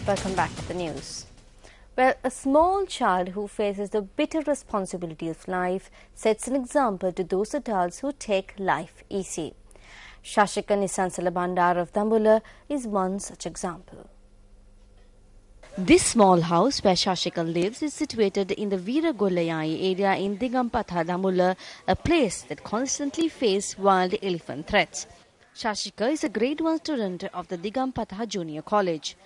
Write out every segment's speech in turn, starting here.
Welcome back to the news. Well, a small child who faces the bitter responsibility of life sets an example to those adults who take life easy. Shashika Nisansala Bandar of Dambula is one such example. This small house where Shashika lives is situated in the Veeragolayai area in Digampatha, Dambula, a place that constantly faces wild elephant threats. Shashika is a grade 1 student of the Digampatha Junior College.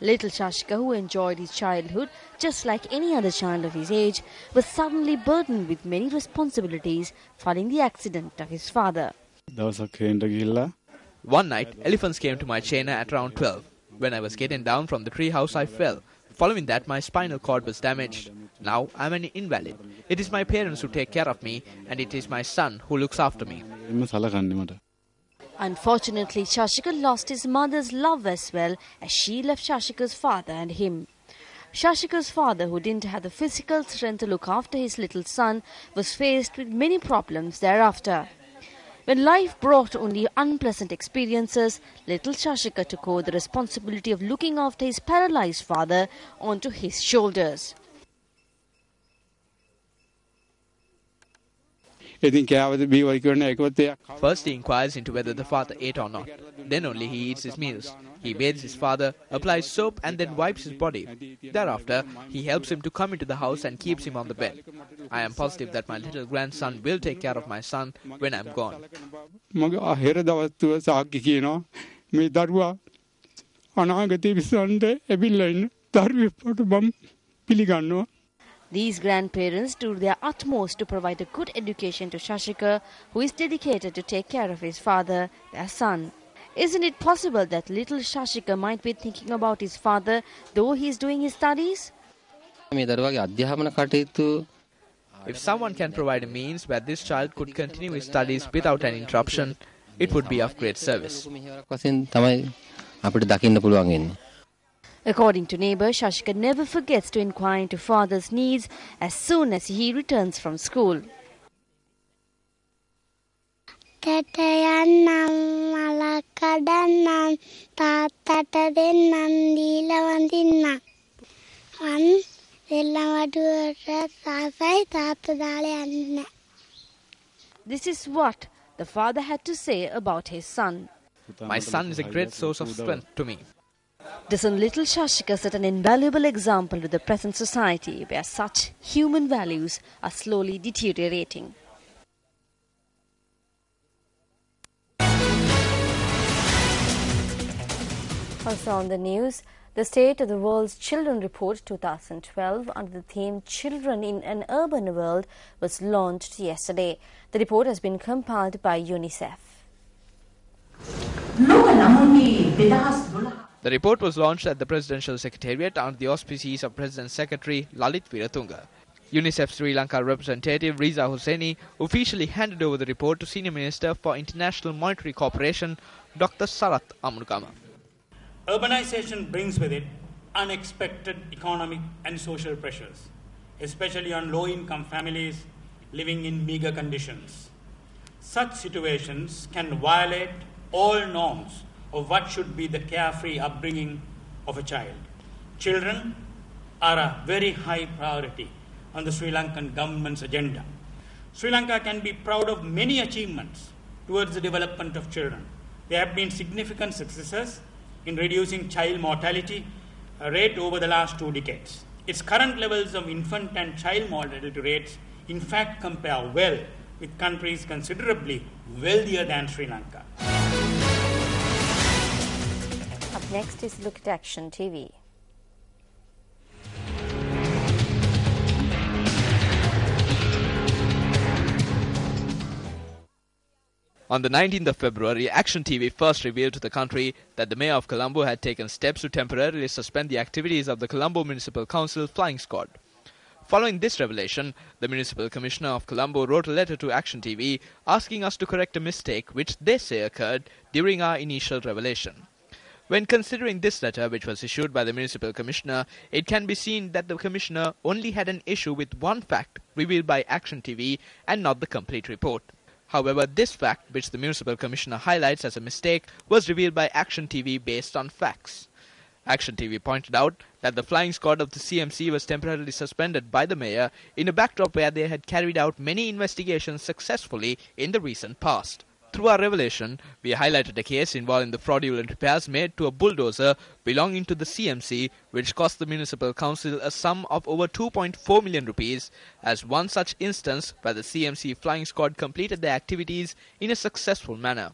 Little Shashika, who enjoyed his childhood just like any other child of his age, was suddenly burdened with many responsibilities following the accident of his father. One night, elephants came to my chaina at around 12. When I was getting down from the tree house, I fell. Following that, my spinal cord was damaged. Now, I am an invalid. It is my parents who take care of me, and it is my son who looks after me. Unfortunately, Shashika lost his mother's love as well as she left Shashika's father and him. Shashika's father, who didn't have the physical strength to look after his little son, was faced with many problems thereafter. When life brought only unpleasant experiences, little Shashika took over the responsibility of looking after his paralyzed father onto his shoulders. First, he inquires into whether the father ate or not. Then only he eats his meals. He bathes his father, applies soap and then wipes his body. Thereafter, he helps him to come into the house and keeps him on the bed. I am positive that my little grandson will take care of my son when I am gone. These grandparents do their utmost to provide a good education to Shashika, who is dedicated to take care of his father, their son. Isn't it possible that little Shashika might be thinking about his father, though he is doing his studies? If someone can provide a means where this child could continue his studies without an interruption, it would be of great service. According to neighbours, Shashika never forgets to inquire into father's needs as soon as he returns from school. This is what the father had to say about his son. My son is a great source of strength to me. Doesn't little Shashika set an invaluable example to the present society where such human values are slowly deteriorating? Also on the news, the State of the World's Children Report 2012 under the theme Children in an Urban World was launched yesterday. The report has been compiled by UNICEF. The report was launched at the Presidential Secretariat under the auspices of President Secretary Lalit Wiratunga. UNICEF Sri Lanka representative Riza Hosseini officially handed over the report to Senior Minister for International Monetary Cooperation, Dr. Sarath Amunukama. Urbanization brings with it unexpected economic and social pressures, especially on low-income families living in meager conditions. Such situations can violate all norms of what should be the carefree upbringing of a child. Children are a very high priority on the Sri Lankan government's agenda. Sri Lanka can be proud of many achievements towards the development of children. There have been significant successes in reducing child mortality rate over the last 2 decades. Its current levels of infant and child mortality rates in fact compare well with countries considerably wealthier than Sri Lanka. Up next is Look at Action TV. On the 19th of February, Action TV first revealed to the country that the Mayor of Colombo had taken steps to temporarily suspend the activities of the Colombo Municipal Council Flying Squad. Following this revelation, the Municipal Commissioner of Colombo wrote a letter to Action TV asking us to correct a mistake which they say occurred during our initial revelation. When considering this letter, which was issued by the Municipal Commissioner, it can be seen that the Commissioner only had an issue with one fact revealed by Action TV and not the complete report. However, this fact, which the Municipal Commissioner highlights as a mistake, was revealed by Action TV based on facts. Action TV pointed out that the flying squad of the CMC was temporarily suspended by the mayor in a backdrop where they had carried out many investigations successfully in the recent past. Through our revelation, we highlighted a case involving the fraudulent repairs made to a bulldozer belonging to the CMC, which cost the municipal council a sum of over 2.4 million rupees, as one such instance where the CMC flying squad completed their activities in a successful manner.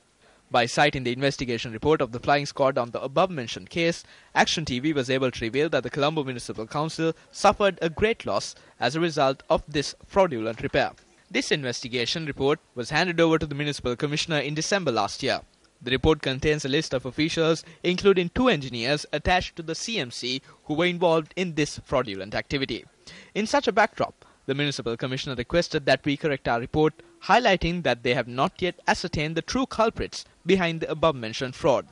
By citing the investigation report of the flying squad on the above-mentioned case, Action TV was able to reveal that the Colombo Municipal Council suffered a great loss as a result of this fraudulent repair. This investigation report was handed over to the Municipal Commissioner in December last year. The report contains a list of officials, including 2 engineers attached to the CMC who were involved in this fraudulent activity. In such a backdrop, the Municipal Commissioner requested that we correct our report, highlighting that they have not yet ascertained the true culprits behind the above-mentioned fraud.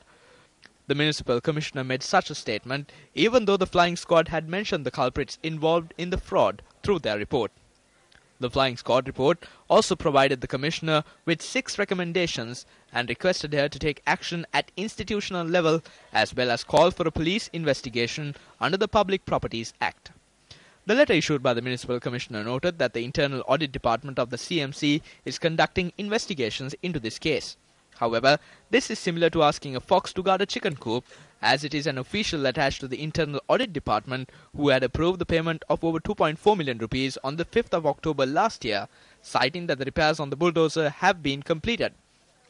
The Municipal Commissioner made such a statement even though the flying squad had mentioned the culprits involved in the fraud through their report. The flying squad report also provided the Commissioner with 6 recommendations and requested her to take action at institutional level as well as call for a police investigation under the Public Properties Act. The letter issued by the Municipal Commissioner noted that the Internal Audit Department of the CMC is conducting investigations into this case. However, this is similar to asking a fox to guard a chicken coop, as it is an official attached to the Internal Audit Department who had approved the payment of over 2.4 million rupees on the 5th of October last year, citing that the repairs on the bulldozer have been completed.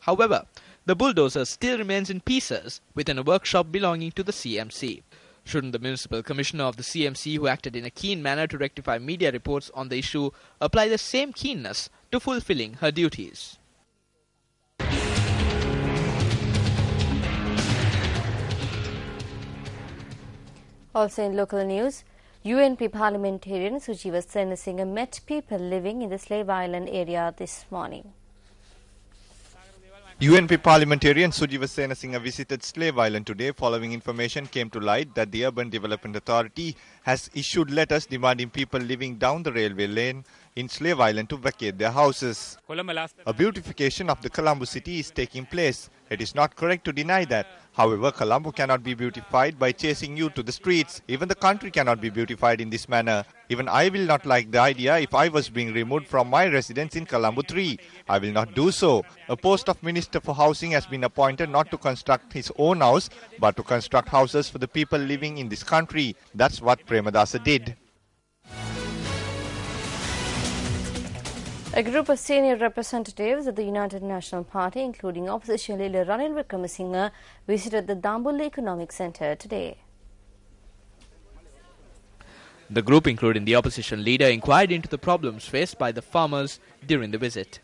However, the bulldozer still remains in pieces within a workshop belonging to the CMC. Shouldn't the Municipal Commissioner of the CMC, who acted in a keen manner to rectify media reports on the issue, apply the same keenness to fulfilling her duties? Also in local news, UNP parliamentarian Sujiva Senasinghe met people living in the Slave Island area this morning. UNP parliamentarian Sujiva Senasinghe visited Slave Island today following information came to light that the Urban Development Authority has issued letters demanding people living down the railway lane in Slave Island to vacate their houses. A beautification of the Colombo city is taking place. It is not correct to deny that. However, Colombo cannot be beautified by chasing you to the streets. Even the country cannot be beautified in this manner. Even I will not like the idea if I was being removed from my residence in Colombo 3. I will not do so. A post of Minister for Housing has been appointed not to construct his own house, but to construct houses for the people living in this country. That's what Premadasa did. A group of senior representatives of the United National Party, including opposition leader Ranil Wickremesinghe, visited the Dambulla Economic Centre today. The group, including the opposition leader, inquired into the problems faced by the farmers during the visit.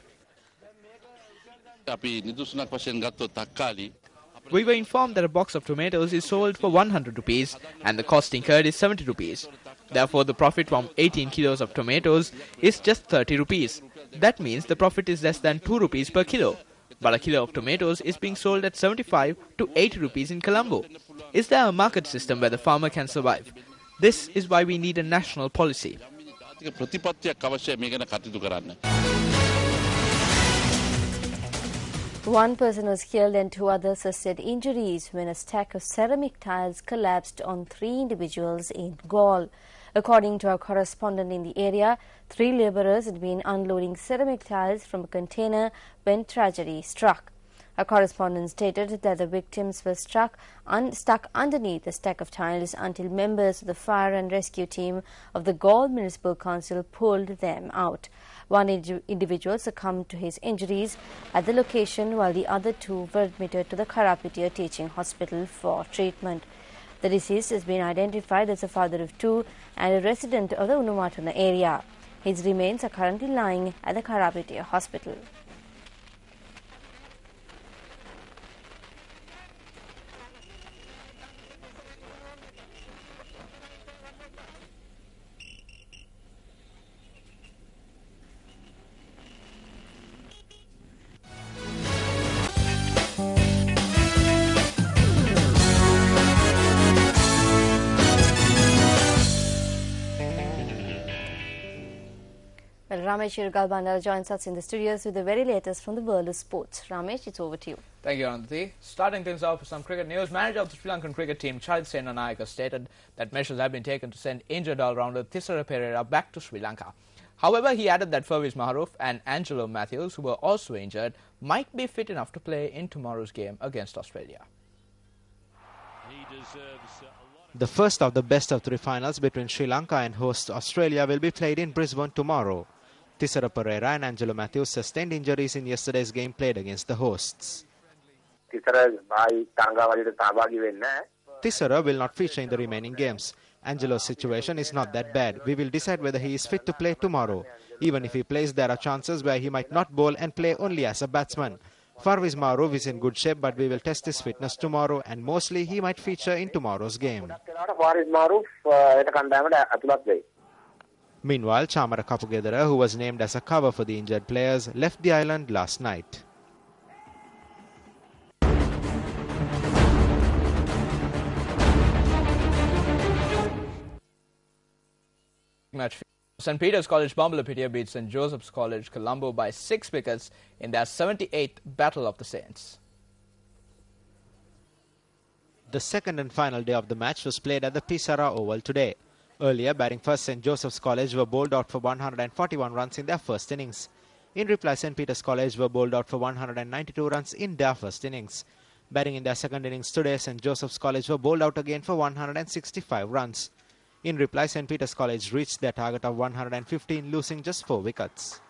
We were informed that a box of tomatoes is sold for 100 rupees and the cost incurred is 70 rupees. Therefore, the profit from 18 kilos of tomatoes is just 30 rupees. That means the profit is less than 2 rupees per kilo. But a kilo of tomatoes is being sold at 75 to 80 rupees in Colombo. Is there a market system where the farmer can survive? This is why we need a national policy. One person was killed and 2 others sustained injuries when a stack of ceramic tiles collapsed on 3 individuals in Gaul. According to our correspondent in the area, 3 labourers had been unloading ceramic tiles from a container when tragedy struck. Our correspondent stated that the victims were stuck underneath the stack of tiles until members of the fire and rescue team of the Gaul Municipal Council pulled them out. One individual succumbed to his injuries at the location, while the other 2 were admitted to the Karapitia Teaching Hospital for treatment. The deceased has been identified as a father of 2 and a resident of the Unumatuna area. His remains are currently lying at the Karapitia Hospital. Ramesh Irgalbandar joins us in the studios with the very latest from the world of sports. Ramesh, it's over to you. Thank you, Arundhati. Starting things off with some cricket news, manager of the Sri Lankan cricket team, Charit Senanayake, stated that measures have been taken to send injured all-rounder Thisara Perera back to Sri Lanka. However, he added that Furviz Maharouf and Angelo Matthews, who were also injured, might be fit enough to play in tomorrow's game against Australia. The first of the best-of-3 finals between Sri Lanka and host Australia will be played in Brisbane tomorrow. Thisara Perera and Angelo Matthews sustained injuries in yesterday's game played against the hosts. Thisara will not feature in the remaining games. Angelo's situation is not that bad. We will decide whether he is fit to play tomorrow. Even if he plays, there are chances where he might not bowl and play only as a batsman. Furviz Maharouf is in good shape, but we will test his fitness tomorrow and mostly he might feature in tomorrow's game. Meanwhile, Chamara Kapugedera, who was named as a cover for the injured players, left the island last night. Match. St. Peter's College Bambalapitiya beat St. Joseph's College Colombo by 6 wickets in their 78th Battle of the Saints. The second and final day of the match was played at the Pisara Oval today. Earlier, batting first, St. Joseph's College were bowled out for 141 runs in their first innings. In reply, St. Peter's College were bowled out for 192 runs in their first innings. Batting in their second innings today, St. Joseph's College were bowled out again for 165 runs. In reply, St. Peter's College reached their target of 115, losing just 4 wickets.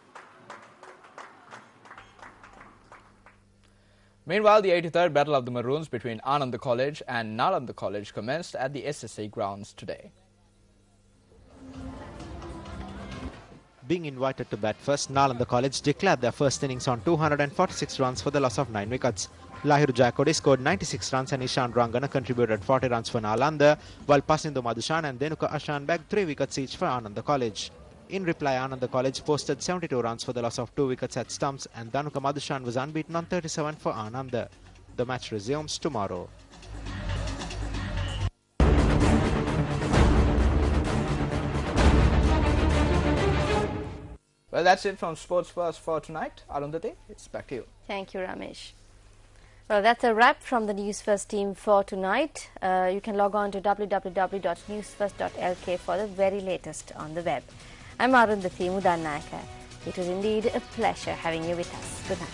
Meanwhile, the 83rd Battle of the Maroons between Ananda College and Nalanda College commenced at the SSC grounds today. Being invited to bat first, Nalanda College declared their first innings on 246 runs for the loss of 9 wickets. Lahiru Jayakodi scored 96 runs and Ishan Rangana contributed 40 runs for Nalanda, while Pasindu Madushan and Denuka Ashan bagged 3 wickets each for Ananda College. In reply, Ananda College posted 72 runs for the loss of 2 wickets at stumps and Danuka Madushan was unbeaten on 37 for Ananda. The match resumes tomorrow. Well, that's it from Sports First for tonight. Arundhati, it's back to you. Thank you, Ramesh. Well, that's a wrap from the News First team for tonight. You can log on to www.newsfirst.lk for the very latest on the web. I'm Arundhati Mudanayaka. It was indeed a pleasure having you with us. Good night.